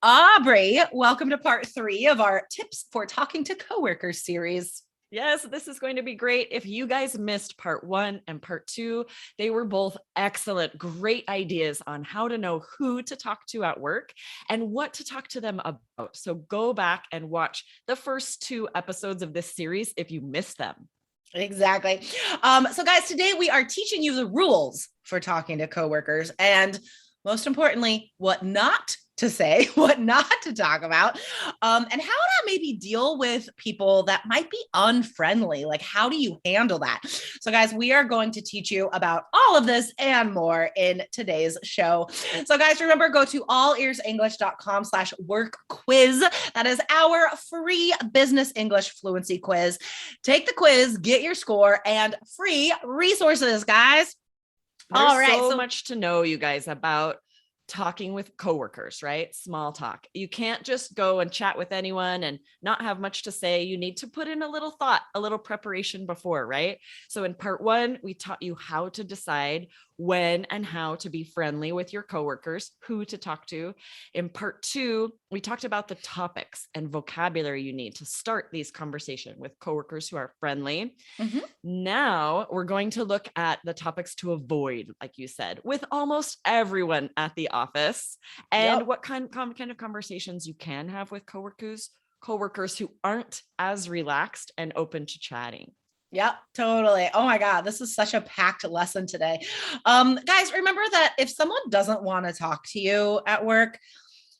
Aubrey, welcome to part 3 of our Tips for Talking to Coworkers series. Yes, this is going to be great. If you guys missed part 1 and part 2, they were both excellent, great ideas on how to know who to talk to at work and what to talk to them about. So go back and watch the first 2 episodes of this series if you missed them. Exactly. So guys, today we are teaching you the rules for talking to coworkers and most importantly, what not to say, what not to talk about, and how to maybe deal with people that might be unfriendly. Like, how do you handle that? So guys, we are going to teach you about all of this and more in today's show. So guys, remember, go to allearsenglish.com/work quiz. That is our free business English fluency quiz. Take the quiz, get your score, and free resources, guys. There's so much to know, you guys, about talking with coworkers, right? Small talk. You can't just go and chat with anyone and not have much to say. You need to put in a little thought, a little preparation before, right? So in part 1, we taught you how to decide when and how to be friendly with your coworkers, who to talk to. In part 2, we talked about the topics and vocabulary you need to start these conversations with coworkers who are friendly. Mm-hmm. Now we're going to look at the topics to avoid, like you said, with almost everyone at the office, and what kind of conversations you can have with coworkers who aren't as relaxed and open to chatting. Yep, totally. Oh my God, this is such a packed lesson today. Guys, remember that if someone doesn't want to talk to you at work,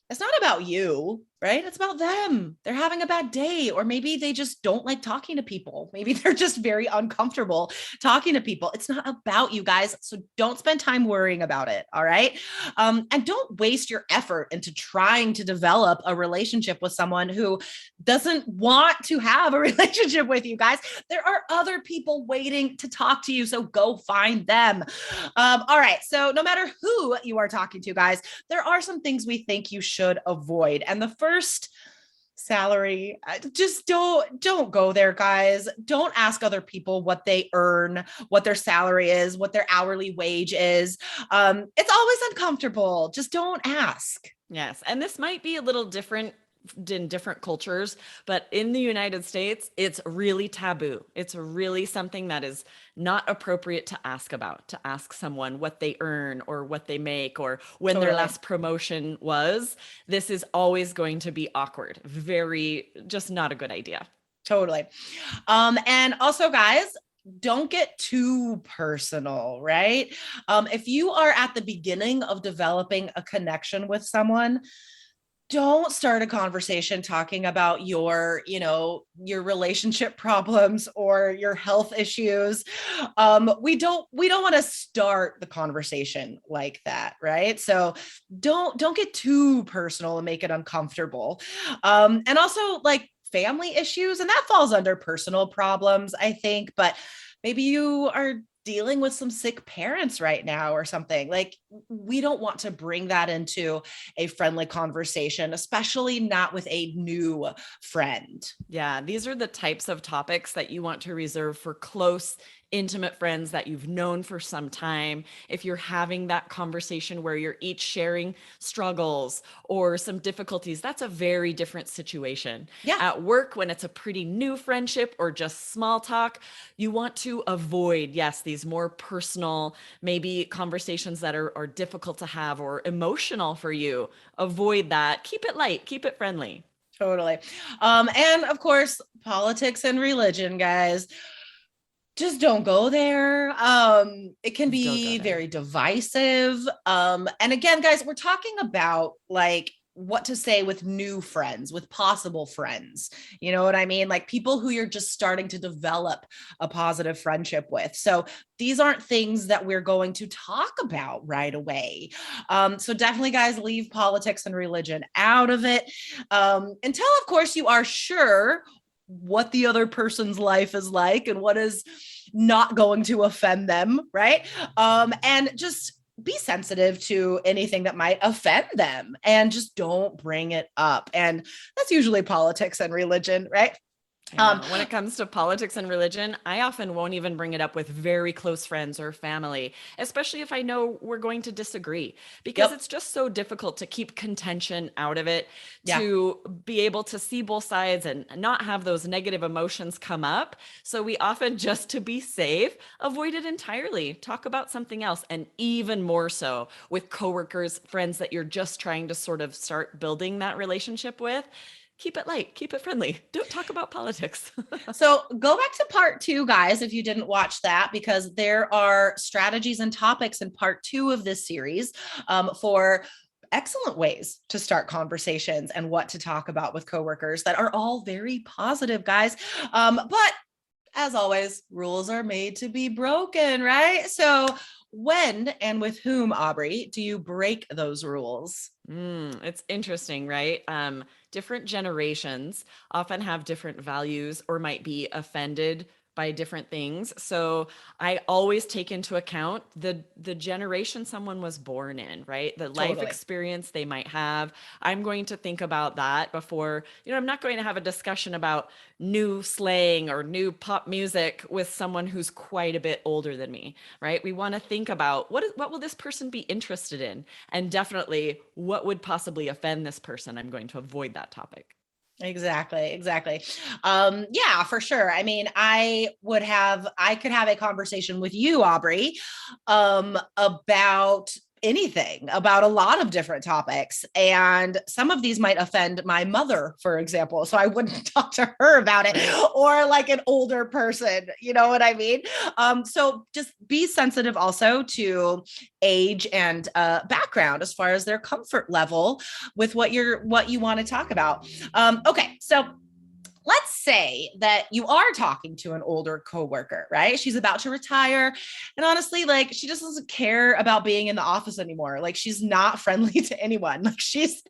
it's not about you, right? It's about them. They're having a bad day, or maybe they just don't like talking to people. Maybe they're just very uncomfortable talking to people. It's not about you guys. So don't spend time worrying about it. All right. And don't waste your effort into trying to develop a relationship with someone who doesn't want to have a relationship with you guys. There are other people waiting to talk to you. So go find them. All right. So no matter who you are talking to, guys, there are some things we think you should avoid. And the first, salary, just don't go there, guys. Don't ask other people what they earn, what their salary is, what their hourly wage is. It's always uncomfortable. Just don't ask. Yes. And this might be a little different in different cultures, but in the United States, it's really taboo. It's really something that is not appropriate to ask someone what they earn or what they make or when their last promotion was. This is always going to be awkward. Just not a good idea. Totally. And also, guys, don't get too personal, right? If you are at the beginning of developing a connection with someone, don't start a conversation talking about your relationship problems or your health issues. We don't want to start the conversation like that, right? So don't get too personal and make it uncomfortable. And also, like, family issues, and that falls under personal problems, I think, but maybe you are dealing with some sick parents right now or something. Like, we don't want to bring that into a friendly conversation, especially not with a new friend. Yeah, these are the types of topics that you want to reserve for close, intimate friends that you've known for some time. If you're having that conversation where you're each sharing struggles or some difficulties, that's a very different situation. Yeah. At work, when it's a pretty new friendship or just small talk, you want to avoid, yes, these more personal, maybe conversations that are difficult to have or emotional for you. Avoid that. Keep it light, keep it friendly. Totally. And of course, politics and religion, guys. Just don't go there. It can be very divisive. And again, guys, we're talking about like what to say with new friends, with possible friends. You know what I mean? Like people who you're just starting to develop a positive friendship with. So these aren't things that we're going to talk about right away. So definitely, guys, leave politics and religion out of it. Until, of course, you are sure what the other person's life is like and what is not going to offend them, right? And just be sensitive to anything that might offend them and just don't bring it up. And that's usually politics and religion, right? I know. When it comes to politics and religion, I often won't even bring it up with very close friends or family, especially if I know we're going to disagree, because Yep. it's just so difficult to keep contention out of it, Yeah. to be able to see both sides and not have those negative emotions come up. So we often, just to be safe, avoid it entirely. Talk about something else. And even more so with coworkers, friends that you're just trying to sort of start building that relationship with. Keep it light, keep it friendly. Don't talk about politics. So go back to part 2, guys, if you didn't watch that, because there are strategies and topics in part 2 of this series for excellent ways to start conversations and what to talk about with coworkers that are all very positive, guys. But as always, rules are made to be broken, right? So when and with whom, Aubrey, do you break those rules? It's interesting, right? Different generations often have different values or might be offended by different things. So I always take into account the generation someone was born in, right? The life Totally. experience they might have. I'm going to think about that before, I'm not going to have a discussion about new slang or new pop music with someone who's quite a bit older than me, right? We want to think about what will this person be interested in? And definitely what would possibly offend this person. I'm going to avoid that topic. Exactly. Yeah, for sure. I mean, I could have a conversation with you, Aubrey, about anything, about a lot of different topics. And some of these might offend my mother, for example. So I wouldn't talk to her about it, Right. or like an older person, you know what I mean? So just be sensitive also to age and background as far as their comfort level with what you want to talk about. Okay, so let's say that you are talking to an older coworker, right? She's about to retire. And honestly, like she just doesn't care about being in the office anymore. Like she's not friendly to anyone. Like she's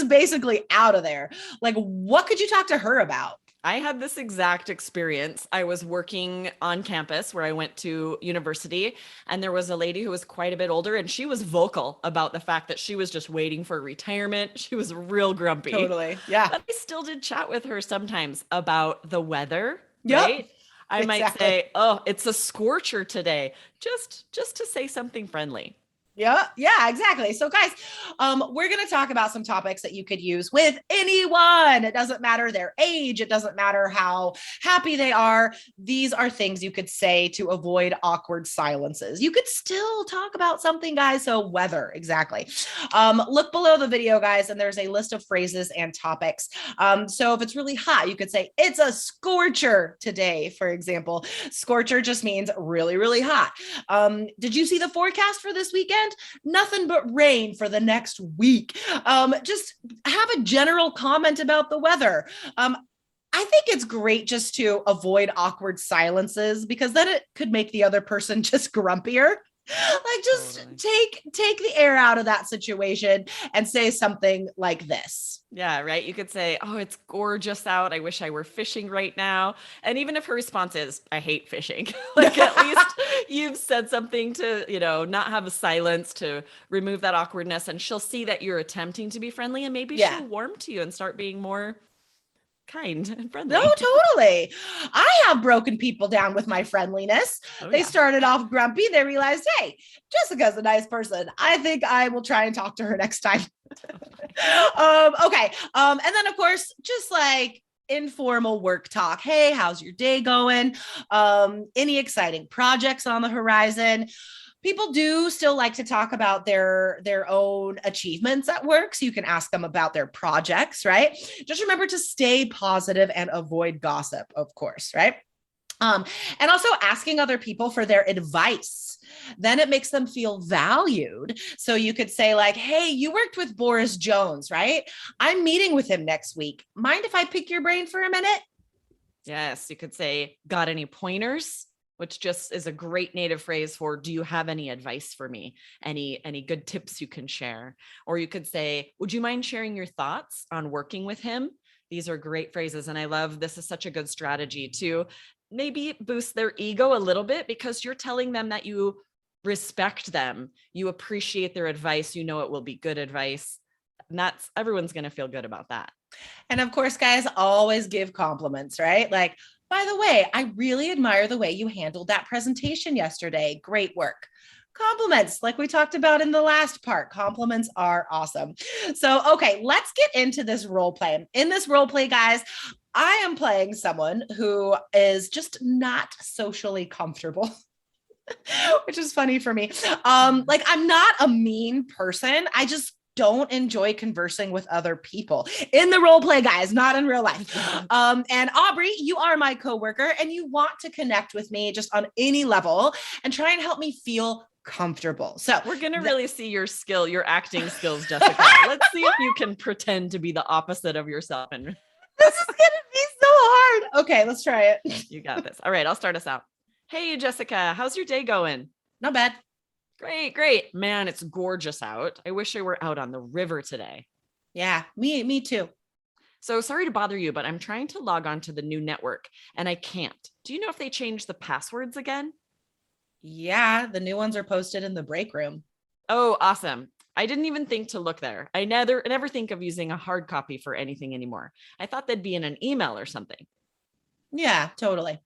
basically out of there. Like what could you talk to her about? I had this exact experience. I was working on campus where I went to university, and there was a lady who was quite a bit older, and she was vocal about the fact that she was just waiting for retirement. She was real grumpy. Totally. Yeah. But I still did chat with her sometimes about the weather, Yep. right? I might Exactly. say, "Oh, it's a scorcher today," just to say something friendly. Yeah, exactly. So, guys, we're going to talk about some topics that you could use with anyone. It doesn't matter their age, it doesn't matter how happy they are. These are things you could say to avoid awkward silences. You could still talk about something, guys. So, weather, exactly. Look below the video, guys, and there's a list of phrases and topics. So, if it's really hot, you could say, "It's a scorcher today," for example. Scorcher just means really, really hot. Did you see the forecast for this weekend? Nothing but rain for the next week. Just have a general comment about the weather. I think it's great just to avoid awkward silences because then it could make the other person just grumpier. Like just Totally. take the air out of that situation and say something like this. Yeah, right. You could say, "Oh, it's gorgeous out. I wish I were fishing right now." And even if her response is, "I hate fishing," like at least you've said something to, not have a silence, to remove that awkwardness. And she'll see that you're attempting to be friendly, and maybe Yeah. she'll warm to you and start being more kind and No, friendly. totally. I have broken people down with my friendliness. Oh, They yeah. started off grumpy. They realized, hey, Jessica's a nice person. I think I will try and talk to her next time. Okay. And then, of course, just like informal work talk. Hey, how's your day going? Any exciting projects on the horizon? People do still like to talk about their own achievements at work, so you can ask them about their projects, right? Just remember to stay positive and avoid gossip, of course, right? And also asking other people for their advice. Then it makes them feel valued. So you could say, like, "Hey, you worked with Boris Jones, right? I'm meeting with him next week. Mind if I pick your brain for a minute?" Yes, you could say, "Got any pointers?" Which just is a great native phrase for, "Do you have any advice for me? Any good tips you can share?" Or you could say, "Would you mind sharing your thoughts on working with him?" These are great phrases. And I love, this is such a good strategy to maybe boost their ego a little bit, because you're telling them that you respect them, you appreciate their advice, it will be good advice. And everyone's going to feel good about that. And of course, guys, always give compliments, right? Like, by the way, I really admire the way you handled that presentation yesterday. Great work. Compliments, like we talked about in the last part. Compliments are awesome. So, okay, let's get into this role play. In this role play, guys, I am playing someone who is just not socially comfortable. Which is funny for me. Like I'm not a mean person. I just don't enjoy conversing with other people in the role play, guys, not in real life. And Aubrey, you are my coworker and you want to connect with me just on any level and try and help me feel comfortable. So we're going to really see your acting skills, Jessica. Let's see if you can pretend to be the opposite of yourself. And this is going to be so hard. Okay, let's try it. You got this. All right, I'll start us out. Hey, Jessica, how's your day going? Not bad. Great. Man, it's gorgeous out. I wish I were out on the river today. Yeah, me too. So sorry to bother you, but I'm trying to log on to the new network and I can't. Do you know if they changed the passwords again? Yeah, the new ones are posted in the break room. Oh, awesome. I didn't even think to look there. I never think of using a hard copy for anything anymore. I thought they'd be in an email or something. Yeah, totally.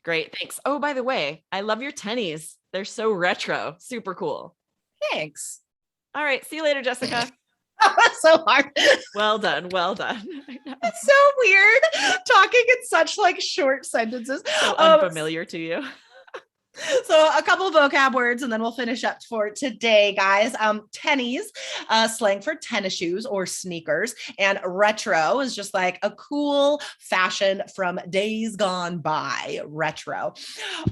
Great. Thanks. Oh, by the way, I love your tennies. They're so retro. Super cool. Thanks. All right. See you later, Jessica. So hard. Well done. It's so weird talking in such like short sentences. So unfamiliar to you. So a couple of vocab words and then we'll finish up for today, guys. Tennies, slang for tennis shoes or sneakers, and retro is just like a cool fashion from days gone by. Retro.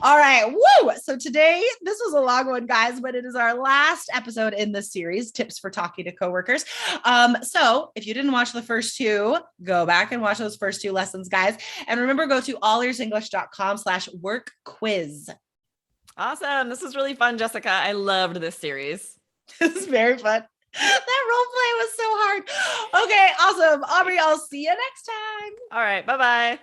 All right. Woo! So today, this was a long one, guys, but it is our last episode in this series, Tips for Talking to Coworkers. So if you didn't watch the first two, go back and watch those first two lessons, guys. And remember, go to allearsenglish.com/work quiz. Awesome. This was really fun, Jessica. I loved this series. This is very fun. That role play was so hard. Okay, awesome. Aubrey, I'll see you next time. All right. Bye-bye.